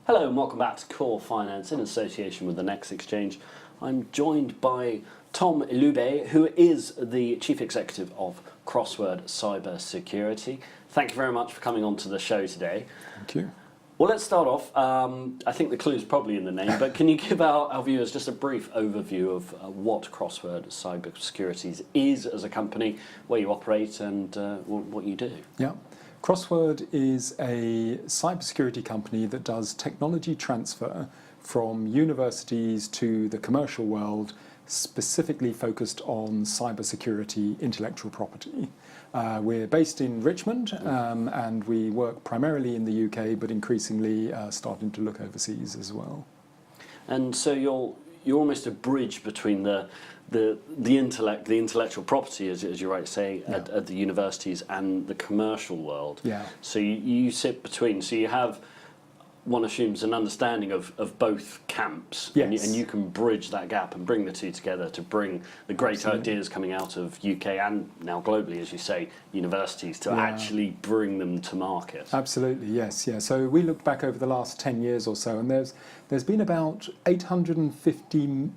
Hello and welcome back to Core Finance in association with the NEX Exchange. I'm joined by Tom Ilube, who is the Chief Executive of Crossword Cybersecurity. Thank you very much for coming on to the show today. Thank you. Well, let's start off. I think the clue's probably in the name, but can you give our viewers just a brief overview of what Crossword Cybersecurity is as a company, where you operate and what you do? Yeah. Crossword is a cybersecurity company that does technology transfer from universities to the commercial world, specifically focused on cybersecurity intellectual property. We're based in Richmond and we work primarily in the UK, but increasingly starting to look overseas as well. And so you're almost a bridge between the intellectual property, as you rightly say, at the universities and the commercial world. Yeah. So you sit between. So you have, one assumes, an understanding of both camps, yes. and you can bridge that gap and bring the two together to bring the great Absolutely. ideas coming out of UK and now globally, as you say, universities, to actually bring them to market. Absolutely, yes, yeah. So we looked back over the last 10 years or so, and there's been about 840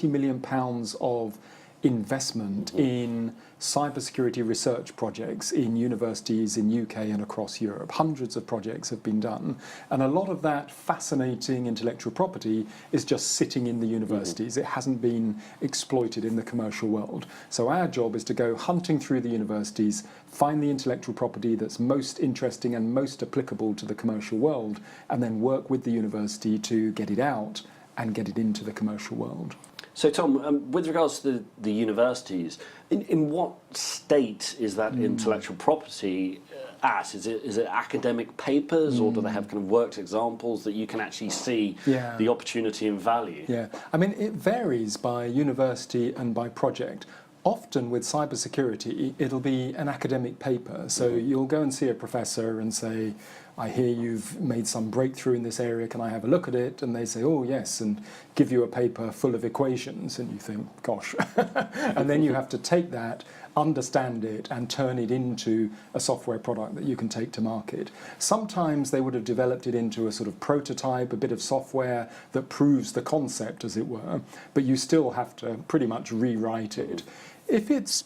million pounds of investment in cybersecurity research projects in universities in UK and across Europe. Hundreds of projects have been done, and a lot of that fascinating intellectual property is just sitting in the universities. It hasn't been exploited in the commercial world. So our job is to go hunting through the universities, find the intellectual property that's most interesting and most applicable to the commercial world, and then work with the university to get it out and get it into the commercial world. So Tom, with regards to the universities, in what state is that intellectual property at? Is it academic papers, or do they have kind of worked examples that you can actually see the opportunity and value? Yeah, I mean, it varies by university and by project. Often with cybersecurity, it'll be an academic paper. So you'll go and see a professor and say, I hear you've made some breakthrough in this area, can I have a look at it? And they say, oh yes, and give you a paper full of equations, and you think, gosh. And then you have to take that, understand it, and turn it into a software product that you can take to market. Sometimes they would have developed it into a sort of prototype, a bit of software that proves the concept, as it were, but you still have to pretty much rewrite it. If it's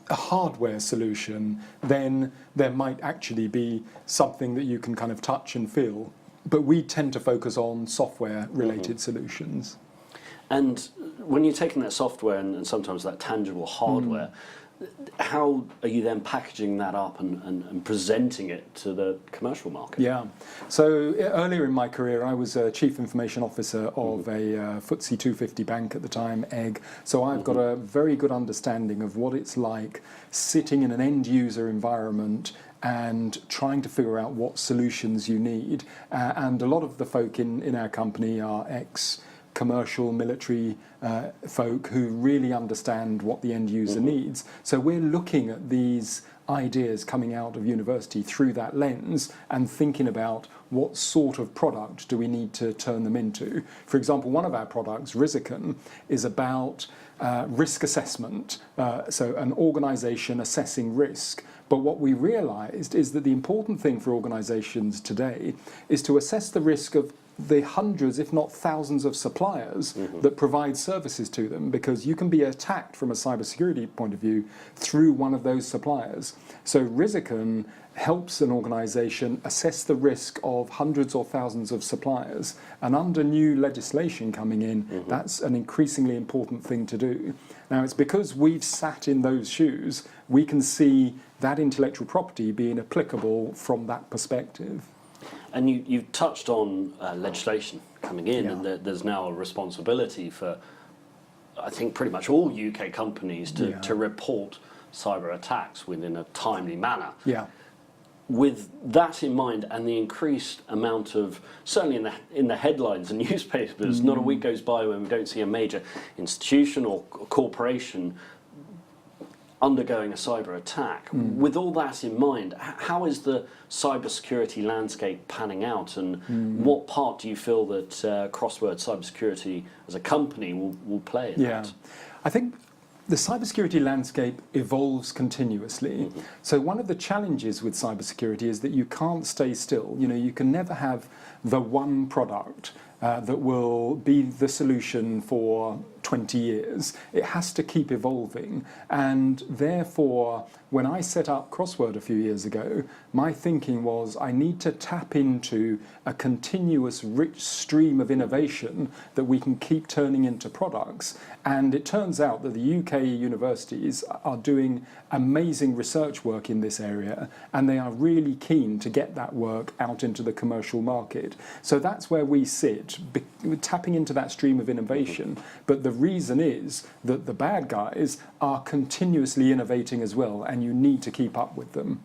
a hardware solution, then there might actually be something that you can kind of touch and feel. But we tend to focus on software-related solutions. And when you're taking that software and sometimes that tangible hardware, how are you then packaging that up and presenting it to the commercial market? Yeah. So earlier in my career, I was a chief information officer of a FTSE 250 bank at the time, EGG. So I've got a very good understanding of what it's like sitting in an end user environment and trying to figure out what solutions you need. And a lot of the folk in our company are commercial military folk who really understand what the end user needs. So we're looking at these ideas coming out of university through that lens and thinking about what sort of product do we need to turn them into. For example, one of our products, Risicon, is about risk assessment, so an organisation assessing risk. But what we realised is that the important thing for organisations today is to assess the risk of the hundreds, if not thousands, of suppliers that provide services to them, because you can be attacked from a cybersecurity point of view through one of those suppliers. So Risicon helps an organisation assess the risk of hundreds or thousands of suppliers, and under new legislation coming in, that's an increasingly important thing to do. Now, it's because we've sat in those shoes, we can see that intellectual property being applicable from that perspective. And you touched on legislation coming in, and there's now a responsibility for, I think, pretty much all UK companies to report cyber attacks within a timely manner. Yeah. With that in mind, and the increased amount of, certainly in the headlines and newspapers, not a week goes by when we don't see a major institution or corporation undergoing a cyber attack. With all that in mind, how is the cybersecurity landscape panning out, and what part do you feel that Crossword Cybersecurity as a company will play in that? I think The cybersecurity landscape evolves continuously. So one of the challenges with cybersecurity is that you can't stay still. You can never have the one product that will be the solution for 20 years. It has to keep evolving. And therefore, when I set up Crossword a few years ago, my thinking was I need to tap into a continuous rich stream of innovation that we can keep turning into products. And it turns out that the UK universities are doing amazing research work in this area, and they are really keen to get that work out into the commercial market. So that's where we sit, tapping into that stream of innovation. But the reason is that the bad guys are continuously innovating as well, and you need to keep up with them.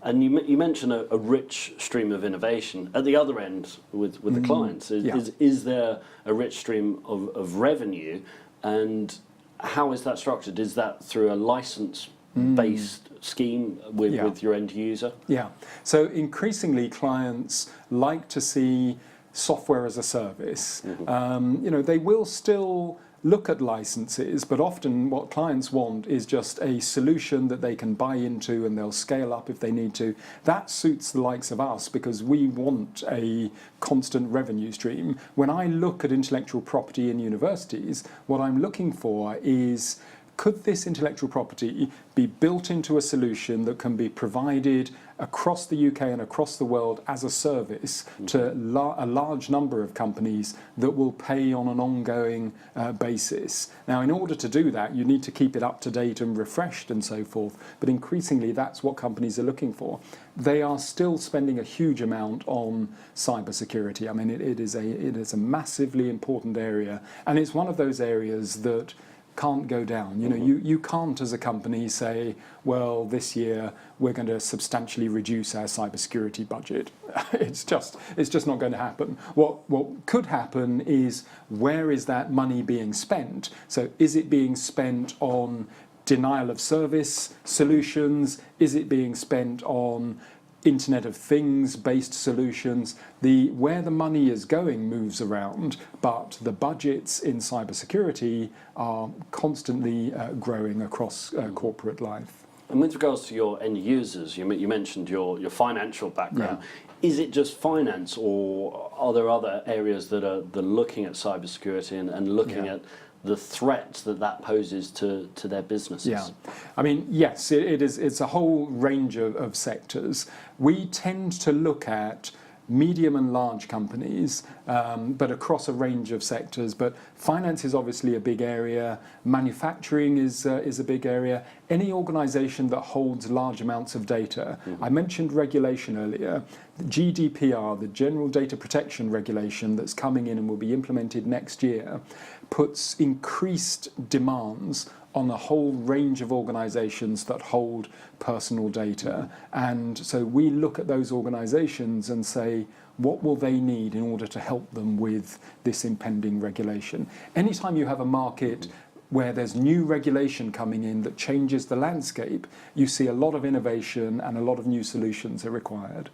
And you mentioned a rich stream of innovation. At the other end, with the clients, is there a rich stream of revenue, and how is that structured? Is that through a license-based scheme with your end user? Yeah. So increasingly, clients like to see software as a service. They will still look at licenses, but often what clients want is just a solution that they can buy into, and they'll scale up if they need to. That suits the likes of us because we want a constant revenue stream. When I look at intellectual property in universities, what I'm looking for is, could this intellectual property be built into a solution that can be provided across the UK and across the world as a service to a large number of companies that will pay on an ongoing basis? Now, in order to do that, you need to keep it up to date and refreshed and so forth, but increasingly that's what companies are looking for. They are still spending a huge amount on cybersecurity. I mean, it is a massively important area, and it's one of those areas that can't go down. You can't as a company say, well, this year we're going to substantially reduce our cybersecurity budget. It's just not going to happen. What could happen is, where is that money being spent? So is it being spent on denial of service solutions? Is it being spent on Internet of Things based solutions? Where the money is going moves around, but the budgets in cybersecurity are constantly growing across corporate life. And with regards to your end users, you mentioned your financial background. Is it just finance, or are there other areas that are looking at cybersecurity and looking at the threat that poses to their businesses? Yeah, I mean, yes, it is. It's a whole range of sectors. We tend to look at medium and large companies, but across a range of sectors. But finance is obviously a big area. Manufacturing is a big area. Any organisation that holds large amounts of data. I mentioned regulation earlier. The GDPR, the General Data Protection Regulation that's coming in and will be implemented next year, puts increased demands on a whole range of organisations that hold personal data. And so we look at those organisations and say, what will they need in order to help them with this impending regulation? Anytime you have a market where there's new regulation coming in that changes the landscape, you see a lot of innovation and a lot of new solutions are required.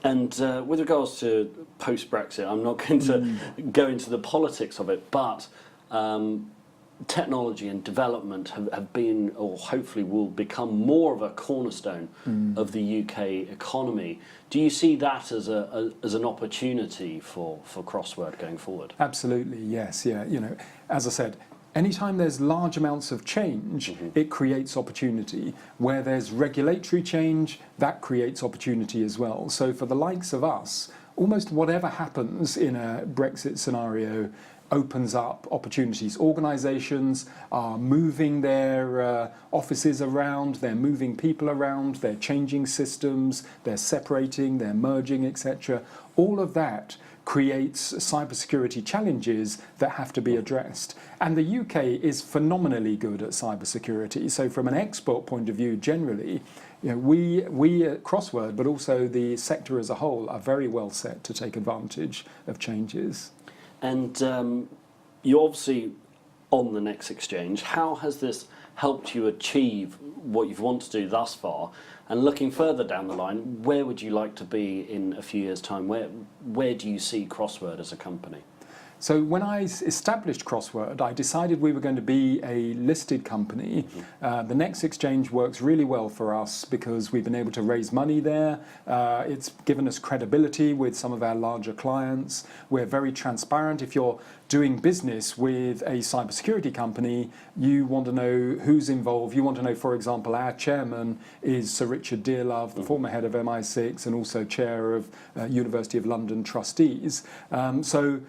And with regards to post-Brexit, I'm not going to go into the politics of it, but technology and development have been, or hopefully will become, more of a cornerstone of the UK economy. Do you see that as an opportunity for Crossword going forward? Absolutely, yes. Yeah, as I said, anytime there's large amounts of change, it creates opportunity. Where there's regulatory change, that creates opportunity as well. So for the likes of us, almost whatever happens in a Brexit scenario opens up opportunities. Organisations are moving their offices around, they're moving people around, they're changing systems, they're separating, they're merging, etc. All of that creates cybersecurity challenges that have to be addressed. And the UK is phenomenally good at cybersecurity. So from an export point of view, generally, we at Crossword, but also the sector as a whole, are very well set to take advantage of changes. And you're obviously on the NEX Exchange. How has this helped you achieve what you've wanted to do thus far? And looking further down the line, where would you like to be in a few years' time? Where do you see Crossword as a company? So when I established Crossword, I decided we were going to be a listed company. The NEX Exchange works really well for us because we've been able to raise money there. It's given us credibility with some of our larger clients. We're very transparent. If you're doing business with a cybersecurity company, you want to know who's involved. You want to know, for example, our chairman is Sir Richard Dearlove, the former head of MI6 and also chair of University of London Trustees. So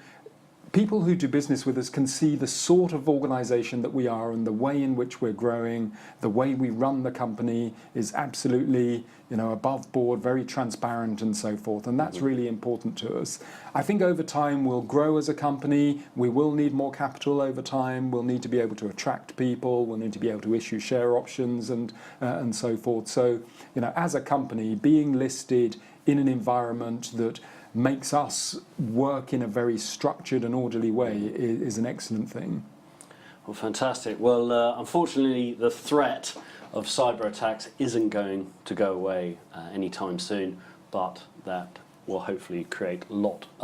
people who do business with us can see the sort of organisation that we are and the way in which we're growing. The way we run the company is absolutely, above board, very transparent and so forth. And that's really important to us. I think over time we'll grow as a company. We will need more capital over time. We'll need to be able to attract people. We'll need to be able to issue share options and so forth. So, as a company, being listed in an environment that makes us work in a very structured and orderly way is an excellent thing. Well, fantastic. Well, unfortunately, the threat of cyber attacks isn't going to go away anytime soon, but that will hopefully create a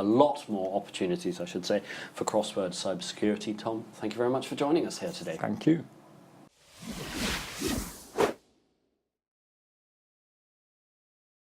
lot more opportunities, I should say, for Crossword Cybersecurity. Tom, thank you very much for joining us here today. Thank you.